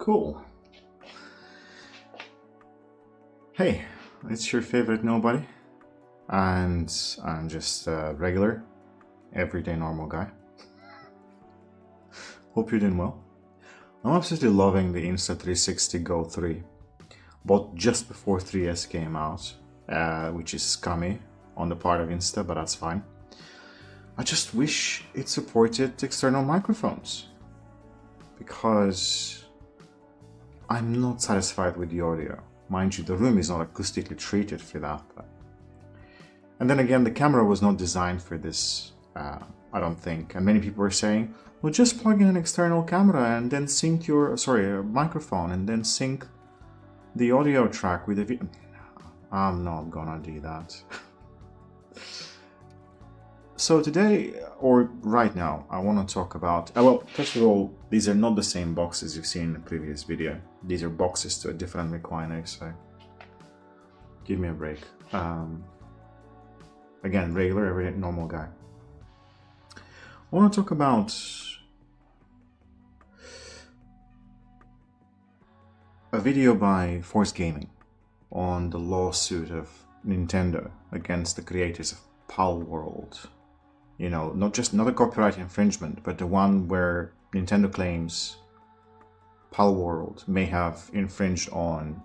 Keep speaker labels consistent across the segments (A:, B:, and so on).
A: Cool. Hey, it's your favorite nobody, and I'm just a regular, everyday normal guy. Hope you're doing well. I'm absolutely loving the Insta360 Go 3. Bought just before 3S came out, which is scummy on the part of Insta, but that's fine. I just wish it supported external microphones, because I'm not satisfied with the audio. Mind you, the room is not acoustically treated for that. And then again, the camera was not designed for this, I don't think. And many people are saying, well, just plug in an external camera and then sync your, a microphone, and then sync the audio track with the video. I'm not gonna do that. So today, or right now, I want to talk about, well, first of all, these are not the same boxes you've seen in the previous video. These are boxes to a different recliner, so give me a break. Again, regular, everyday, normal guy. I want to talk about a video by Force Gaming on the lawsuit of Nintendo against the creators of Palworld. You know, not a copyright infringement, but the one where Nintendo claims Palworld may have infringed on,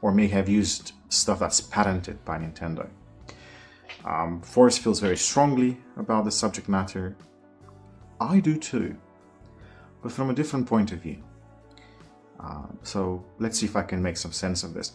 A: or may have used stuff that's patented by Nintendo. Force feels very strongly about the subject matter. I do too, but from a different point of view. So let's see if I can make some sense of this.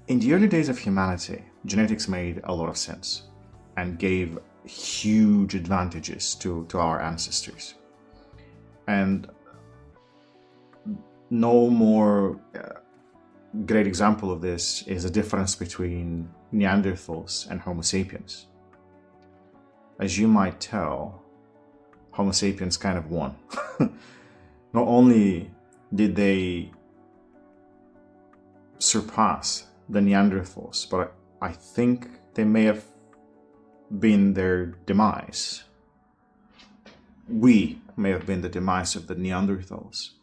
A: In the early days of humanity, genetics made a lot of sense and gave huge advantages to our ancestors. And no more great example of this is the difference between Neanderthals and Homo sapiens. As you might tell, Homo sapiens kind of won. Not only did they surpass the Neanderthals, but I think they may have been their demise. We may have been the demise of the Neanderthals.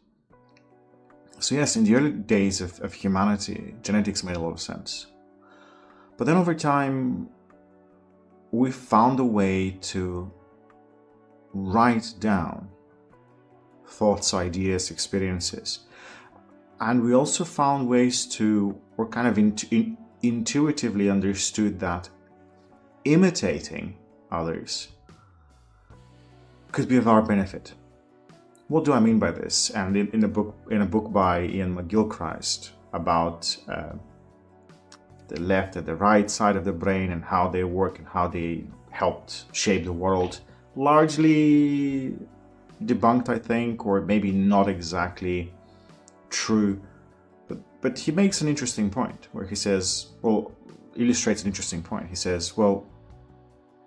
A: So yes, in the early days of humanity, genetics made a lot of sense. But then over time, we found a way to write down thoughts, ideas, experiences. And we also found ways to, or kind of intuitively understood that imitating others could be of our benefit. What do I mean by this? And in a book by Ian McGilchrist about the left and the right side of the brain and how they work and how they helped shape the world, largely debunked, I think, or maybe not exactly true. But he makes an interesting point where he says, well, illustrates an interesting point. He says, well,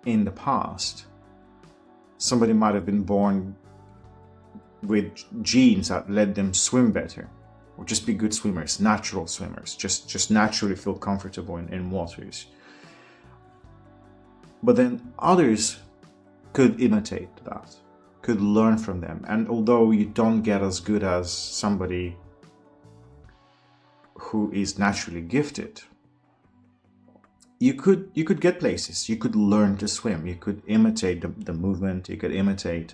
A: in the past, somebody might have been born with genes that led them swim better, or just be good swimmers, natural swimmers, just naturally feel comfortable in waters. But then others could imitate that, could learn from them. And although you don't get as good as somebody who is naturally gifted, you could get places. You could learn to swim. You could imitate the movement. You could imitate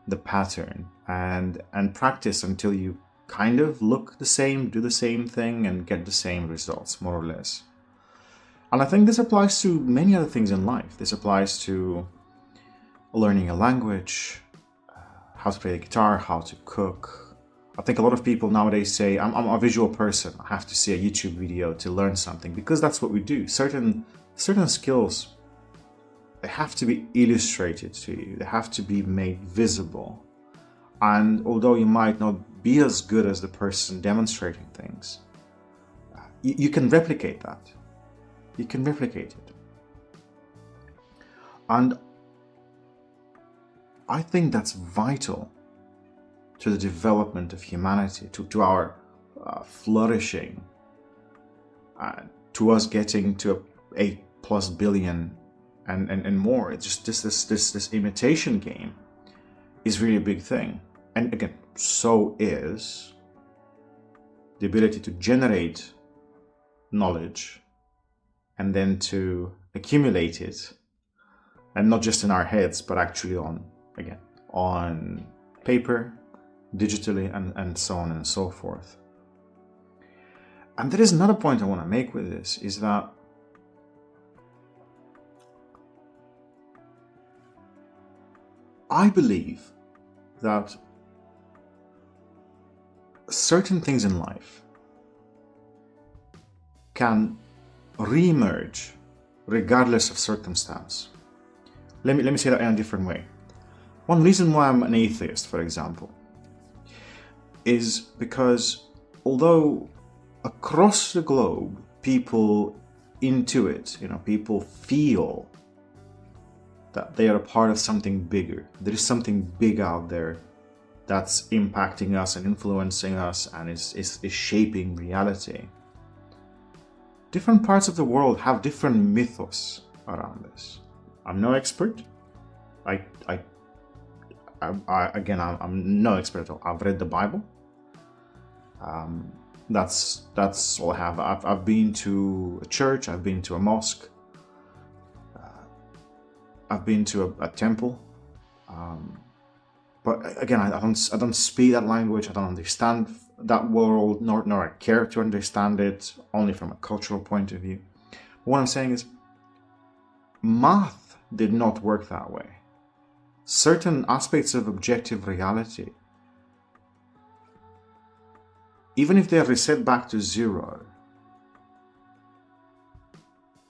A: the pattern and practice until you kind of look the same, do the same thing, and get the same results, more or less. And I think this applies to many other things in life. This applies to learning a language, how to play the guitar, how to cook. I think a lot of people nowadays say, I'm a visual person. I have to see a YouTube video to learn something, because that's what we do. Certain skills, they have to be illustrated to you. They have to be made visible. And although you might not be as good as the person demonstrating things, you can replicate that. You can replicate it. And I think that's vital to the development of humanity, to our flourishing, to us getting to 8+ billion and more. It's just this imitation game is really a big thing. And again, so is the ability to generate knowledge and then to accumulate it, and not just in our heads, but actually on paper, digitally, and so on and so forth. And there is another point I want to make with this, is that I believe that certain things in life can re-emerge regardless of circumstance. Let me say that in a different way. One reason why I'm an atheist, for example, is because although across the globe people intuit, people feel that they are a part of something bigger. There is something big out there that's impacting us and influencing us and is shaping reality. Different parts of the world have different mythos around this. I'm no expert. I'm no expert at all. I've read the Bible. That's all I have. I've been to a church. I've been to a mosque. I've been to a temple. But again, I don't speak that language. I don't understand that world, nor I care to understand it, only from a cultural point of view. But what I'm saying is, math did not work that way. Certain aspects of objective reality, even if they are reset back to zero,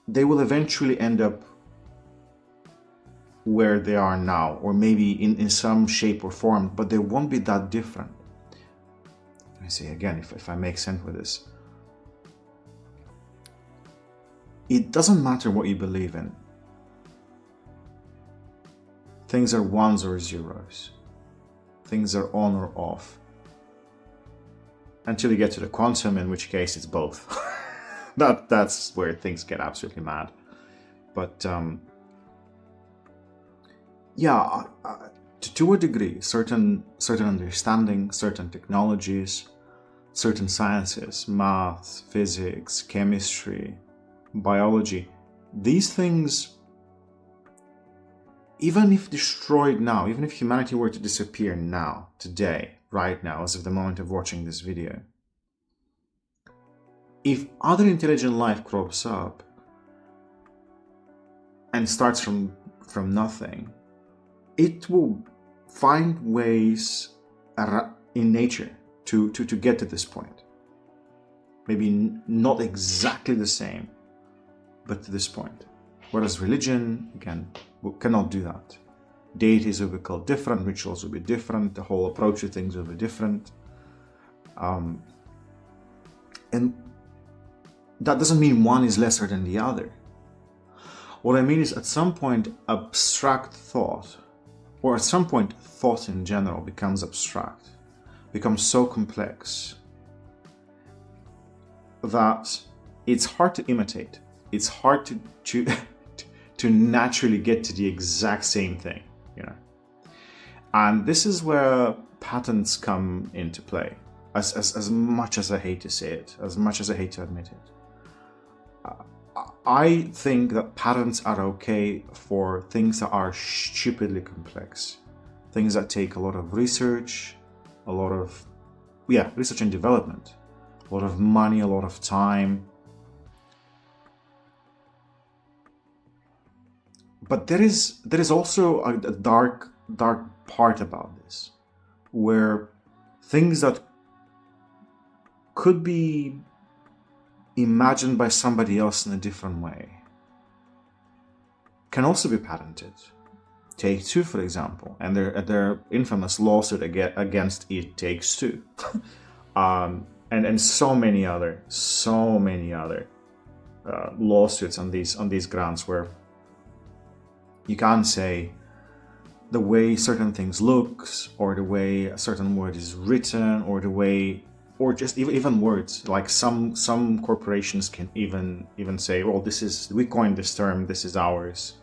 A: they will eventually end up where they are now, or maybe in some shape or form, but they won't be that different. Let me say again, if I make sense with this. It doesn't matter what you believe in. Things are ones or zeros. Things are on or off. Until you get to the quantum, in which case it's both. That's where things get absolutely mad. But to a degree, certain understanding, certain technologies, certain sciences, math, physics, chemistry, biology, these things, even if destroyed now, even if humanity were to disappear now, today, right now, as of the moment of watching this video, if other intelligent life crops up and starts from nothing, it will find ways in nature to get to this point. Maybe not exactly the same, but to this point. Whereas religion, again, cannot do that. Deities will be called different, rituals will be different, the whole approach to things will be different. And that doesn't mean one is lesser than the other. What I mean is, at some point, abstract thought, or at some point, thought in general becomes abstract, becomes so complex that it's hard to imitate. It's hard to naturally get to the exact same thing, And this is where patterns come into play. As much as I hate to say it, as much as I hate to admit it, I think that patterns are okay for things that are stupidly complex, things that take a lot of research, research and development, a lot of money, a lot of time. But there is also a dark part about this, where things that could be imagined by somebody else in a different way can also be patented. Take Two, for example, and their infamous lawsuit against It Takes Two, and so many other lawsuits on these grounds, where you can't say the way certain things looks, or the way a certain word is written, or the way, or just even words. Like some corporations can even say, well, we coined this term, this is ours,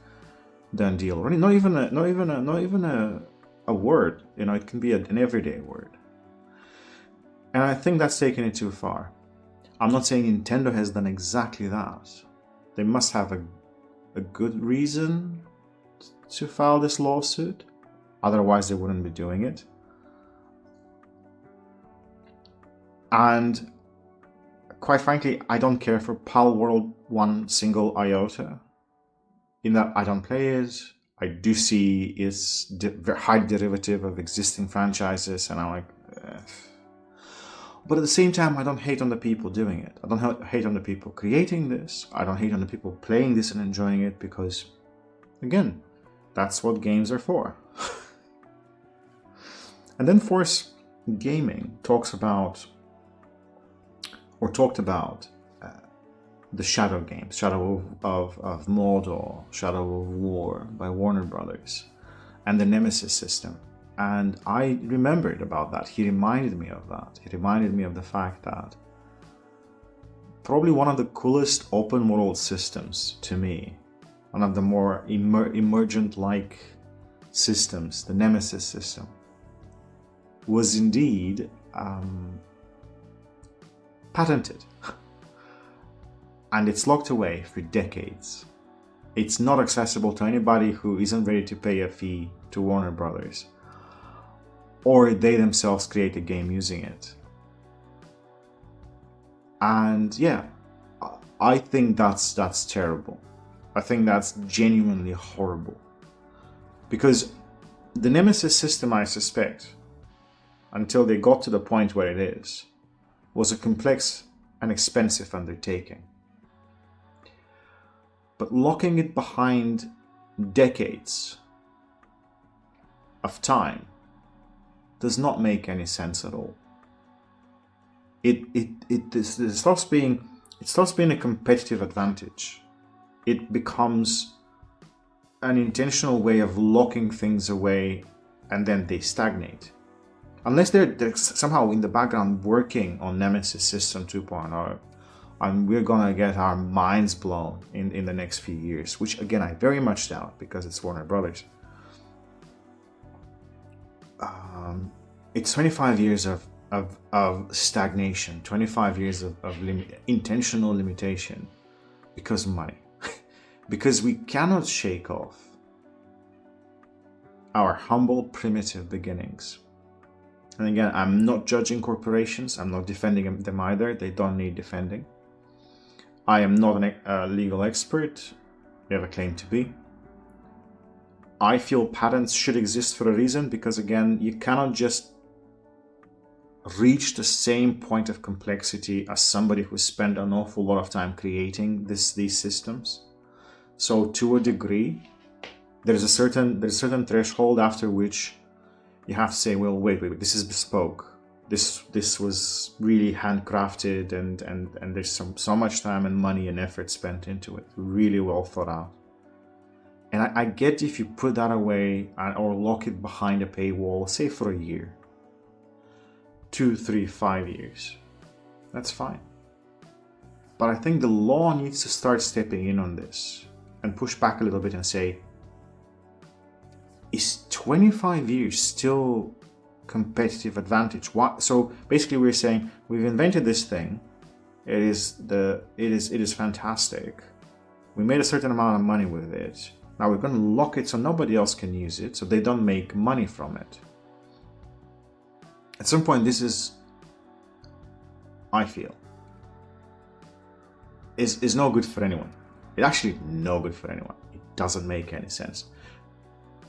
A: done deal. Not even a word. It can be an everyday word. And I think that's taken it too far. I'm not saying Nintendo has done exactly that. They must have a good reason to file this lawsuit. Otherwise, they wouldn't be doing it. And quite frankly, I don't care for Pal World one single iota. In that I don't play it. I do see it's high derivative of existing franchises, and I'm like, But at the same time, I don't hate on the people doing it. I don't hate on the people creating this. I don't hate on the people playing this and enjoying it, because, again, that's what games are for. And then Force Gaming talked about the Shadow games, Shadow of Mordor, Shadow of War by Warner Brothers, and the Nemesis system. And I remembered about that. He reminded me of that. He reminded me of the fact that probably one of the coolest open world systems to me, one of the more emergent-like systems, the Nemesis system, was indeed patented. And it's locked away for decades. It's not accessible to anybody who isn't ready to pay a fee to Warner Brothers, or they themselves create a game using it. And yeah, I think that's terrible. I think that's genuinely horrible. Because the Nemesis system, I suspect, until they got to the point where it is, was a complex and expensive undertaking. But locking it behind decades of time does not make any sense at all. It stops being a competitive advantage. It becomes an intentional way of locking things away, and then they stagnate. Unless they're somehow in the background working on Nemesis System 2.0, and we're gonna get our minds blown in the next few years, which again I very much doubt, because it's Warner Brothers. It's 25 years of stagnation, 25 years of intentional limitation, because of money. Because we cannot shake off our humble, primitive beginnings. And again, I'm not judging corporations, I'm not defending them either, they don't need defending. I am not a legal expert, never claim to be. I feel patents should exist for a reason, because again, you cannot just reach the same point of complexity as somebody who spent an awful lot of time creating these systems. So to a degree, there's a certain threshold after which you have to say, well, wait, this is bespoke. This was really handcrafted, and there's so much time and money and effort spent into it, really well thought out. And I get if you put that away or lock it behind a paywall, say for a year, 2, 3, 5 years, that's fine. But I think the law needs to start stepping in on this and push back a little bit and say, is 25 years still competitive advantage? What? So basically we're saying we've invented this thing, it is fantastic, we made a certain amount of money with it, now we're going to lock it so nobody else can use it, so they don't make money from it. At some point, this is, I feel, is no good for anyone. It's actually no good for anyone. It doesn't make any sense.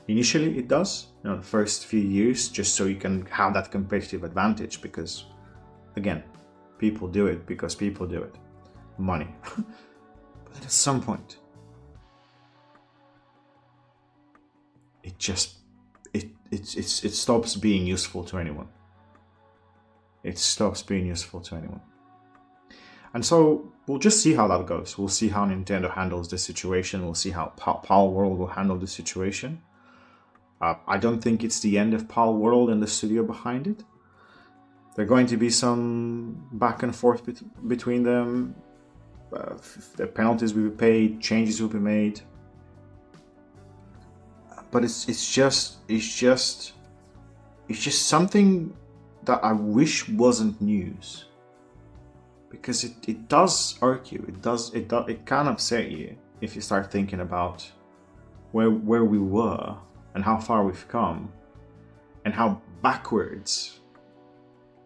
A: Initially, it does, the first few years, just so you can have that competitive advantage, because, again, people do it because people do it. Money. But then at some point, it stops being useful to anyone. It stops being useful to anyone. And so we'll just see how that goes. We'll see how Nintendo handles this situation. We'll see how Pal World will handle the situation. I don't think it's the end of Pal World and the studio behind it. There are going to be some back and forth between them. The penalties will be paid, changes will be made. But it's just something that I wish wasn't news, because it does irk you. It can upset you if you start thinking about where we were and how far we've come and how backwards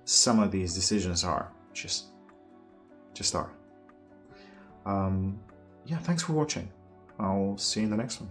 A: some of these decisions are. Just are. Yeah, thanks for watching. I'll see you in the next one.